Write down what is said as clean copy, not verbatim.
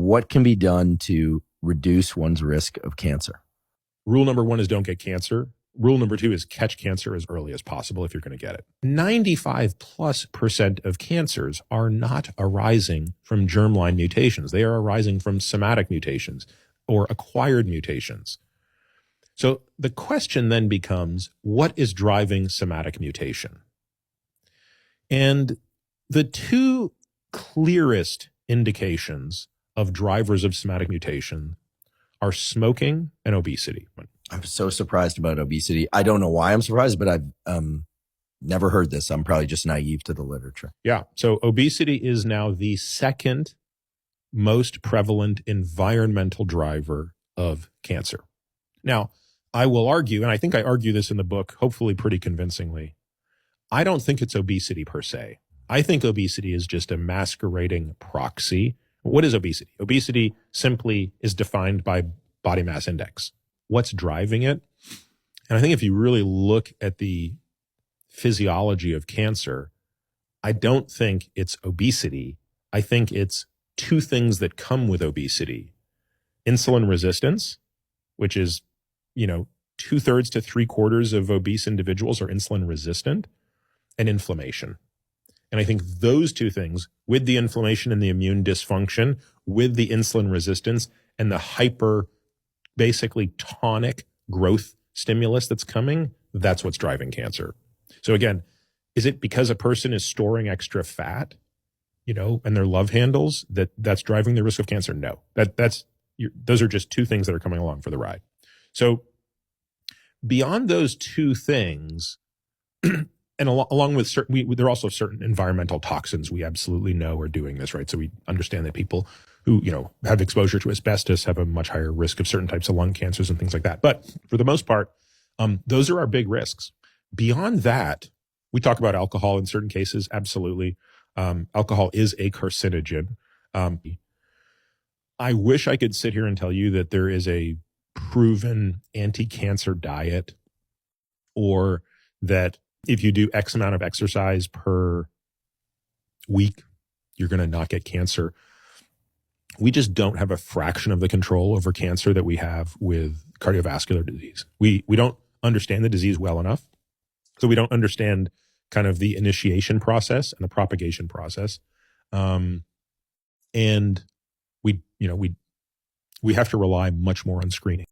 what can be done to reduce one's risk of cancer? Rule number 1 is don't get cancer. Rule number 2 is catch cancer as early as possible if you're going to get it. 95+% of cancers are not arising from germline mutations. They are arising from somatic mutations or acquired mutations. So the question then becomes, what is driving somatic mutation? And the two clearest indications of drivers of somatic mutation are smoking and obesity. I'm so surprised about obesity. I don't know why I'm surprised, but I've never heard this. I'm probably just naive to the literature. Yeah. So obesity is now the second most prevalent environmental driver of cancer. Now, I will argue, and I think I argue this in the book, hopefully pretty convincingly, I don't think it's obesity per se. I think obesity is just a masquerading proxy. What is obesity? Obesity simply is defined by body mass index. What's driving it? And I think if you really look at the physiology of cancer, I don't think it's obesity. I think it's two things that come with obesity. Insulin resistance, which is, 2/3 to 3/4 of obese individuals are insulin resistant, and inflammation. And I think those two things, with the inflammation and the immune dysfunction, with the insulin resistance and the basically tonic growth stimulus that's coming, that's what's driving cancer. So again, is it because a person is storing extra fat, and their love handles that's driving the risk of cancer? No, those are just two things that are coming along for the ride. So beyond those two things, and along with certain, there are also certain environmental toxins we absolutely know are doing this, right? So we understand that people who, have exposure to asbestos have a much higher risk of certain types of lung cancers and things like that. But for the most part, those are our big risks. Beyond that, we talk about alcohol in certain cases. Absolutely. Alcohol is a carcinogen. I wish I could sit here and tell you that there is a proven anti-cancer diet, or that if you do X amount of exercise per week, you're going to not get cancer. We just don't have a fraction of the control over cancer that we have with cardiovascular disease. We don't understand the disease well enough. So we don't understand kind of the initiation process and the propagation process. And we have to rely much more on screening.